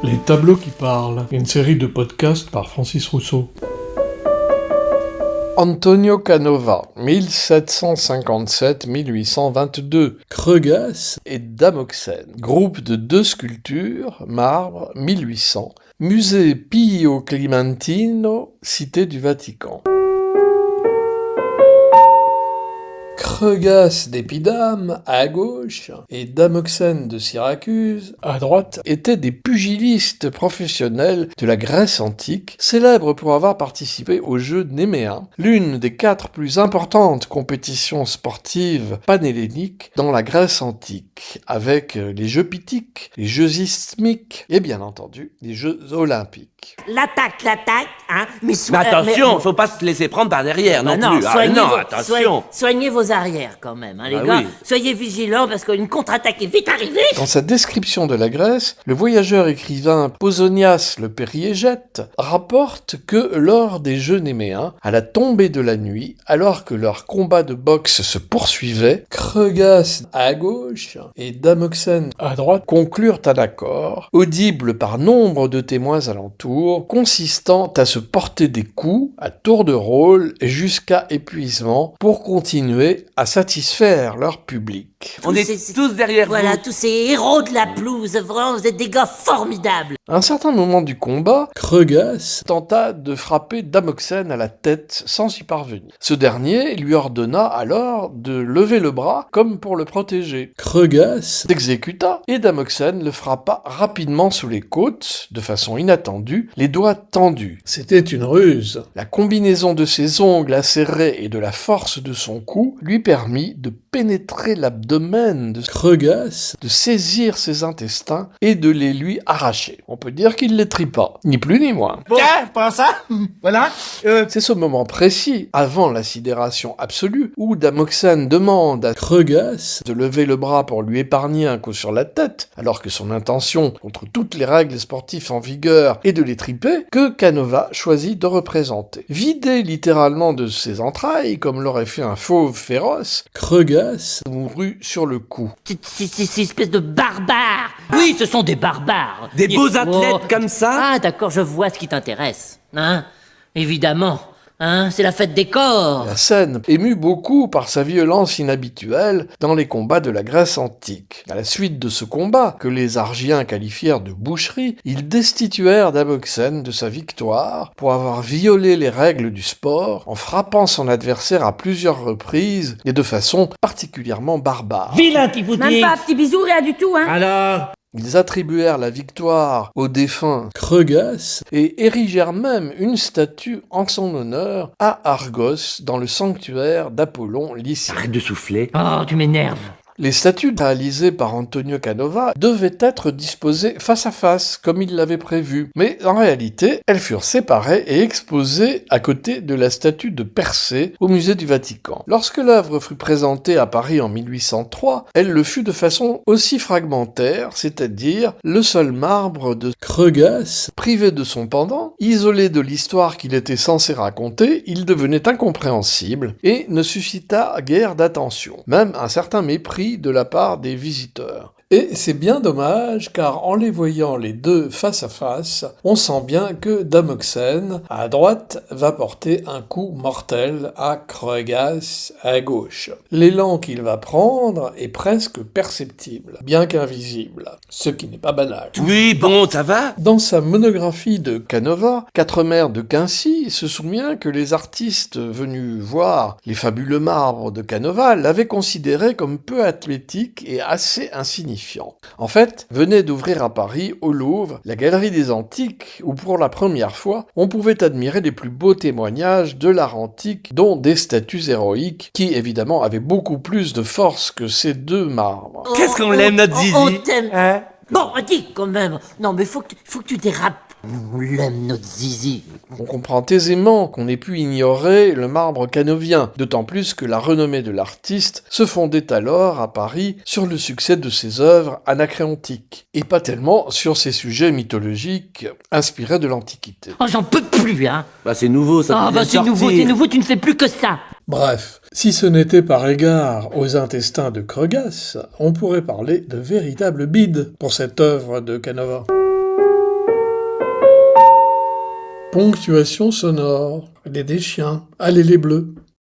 Les tableaux qui parlent, une série de podcasts par Francis Rousseau. Antonio Canova, 1757-1822, Kreugaz et Damoxène, groupe de 2 sculptures, marbre, 1800, musée Pio Clementino, cité du Vatican. Kreugaz d'Épidame, à gauche, et Damoxène de Syracuse, à droite, étaient des pugilistes professionnels de la Grèce antique, célèbres pour avoir participé aux Jeux Néméens, l'une des 4 plus importantes compétitions sportives panhelléniques dans la Grèce antique, avec les Jeux Pythiques, les Jeux Isthmiques et bien entendu les Jeux Olympiques. L'attaque, hein. Mais attention, faut pas se laisser prendre par derrière non plus. Attention. Soignez vos arrières quand même, hein, les gars. Oui. Soyez vigilants parce qu'une contre-attaque est vite arrivée. Dans sa description de la Grèce, le voyageur écrivain Pausanias le Périégète rapporte que lors des Jeux Néméens, à la tombée de la nuit, alors que leur combat de boxe se poursuivait, Kreugaz à gauche et Damoxène à droite conclurent un accord, audible par nombre de témoins alentours, consistant à se porter des coups à tour de rôle jusqu'à épuisement pour continuer à satisfaire leur public. On est tous derrière Voilà, vous. tous ces héros de la pelouse, vraiment, vous êtes des gars formidables. À un certain moment du combat, Kreugaz tenta de frapper Damoxène à la tête sans y parvenir. Ce dernier lui ordonna alors de lever le bras comme pour le protéger. Kreugaz s'exécuta et Damoxène le frappa rapidement sous les côtes, de façon inattendue, les doigts tendus. C'était une ruse. La combinaison de ses ongles acérés et de la force de son coup lui permit de pénétrer l'abdomen de Kreugaz, de saisir ses intestins et de les lui arracher. On peut dire qu'il les tripa, ni plus ni moins. Tiens, prends ça. Voilà. C'est ce moment précis, avant la sidération absolue, où Damoxène demande à Kreugaz de lever le bras pour lui épargner un coup sur la tête, alors que son intention, contre toutes les règles sportives en vigueur, est de les triper, que Canova choisit de représenter. Vidé littéralement de ses entrailles, comme l'aurait fait un fauve féroce, Kreugaz mourut sur le coup. Ces espèces de barbares. Oui, ce sont des barbares. Des beaux athlètes comme ça. Ah, d'accord, je vois ce qui t'intéresse. Hein, évidemment. Hein, c'est la fête des corps. La scène émut beaucoup par sa violence inhabituelle dans les combats de la Grèce antique. À la suite de ce combat, que les Argiens qualifièrent de boucherie, ils destituèrent Damoxène de sa victoire pour avoir violé les règles du sport en frappant son adversaire à plusieurs reprises et de façon particulièrement barbare. Vilain petit boutique. Même pas un petit bisou, rien du tout, hein. Alors, Ils attribuèrent la victoire au défunt Kreugaz et érigèrent même une statue en son honneur à Argos dans le sanctuaire d'Apollon lycien. Arrête de souffler. Oh, tu m'énerves. Les statues réalisées par Antonio Canova devaient être disposées face à face, comme il l'avait prévu. Mais en réalité, elles furent séparées et exposées à côté de la statue de Persée au musée du Vatican. Lorsque l'œuvre fut présentée à Paris en 1803, elle le fut de façon aussi fragmentaire, c'est-à-dire le seul marbre de Kreugaz, privé de son pendant, isolé de l'histoire qu'il était censé raconter, il devenait incompréhensible et ne suscita guère d'attention, même un certain mépris de la part des visiteurs. Et c'est bien dommage, car en les voyant les deux face à face, on sent bien que Damoxène, à droite, va porter un coup mortel à Kreugaz à gauche. L'élan qu'il va prendre est presque perceptible, bien qu'invisible, ce qui n'est pas banal. Oui, bon, ça va. Dans sa monographie de Canova, Quatremer de Quincy se souvient que les artistes venus voir les fabuleux marbres de Canova l'avaient considéré comme peu athlétique et assez insignifiant. En fait, venait d'ouvrir à Paris, au Louvre, la Galerie des Antiques, où pour la première fois, on pouvait admirer les plus beaux témoignages de l'art antique, dont des statues héroïques, qui évidemment avaient beaucoup plus de force que ces 2 marbres. Qu'est-ce qu'on l'aime, notre Zizi. On t'aime. hein? Bon, dis quand même. Non, mais faut que tu dérapes. On l'aime, notre zizi. On comprend aisément qu'on ait pu ignorer le marbre canovien, d'autant plus que la renommée de l'artiste se fondait alors à Paris sur le succès de ses œuvres anacréontiques, et pas tellement sur ses sujets mythologiques inspirés de l'Antiquité. Oh, j'en peux plus, hein. Bah c'est nouveau, ça. Ah, vient bah de c'est sortir. nouveau, tu ne fais plus que ça. Bref, si ce n'était par égard aux intestins de Kreugaz, on pourrait parler de véritable bide pour cette œuvre de Canova. Ponctuation sonore. Les des chiens. Allez les bleus.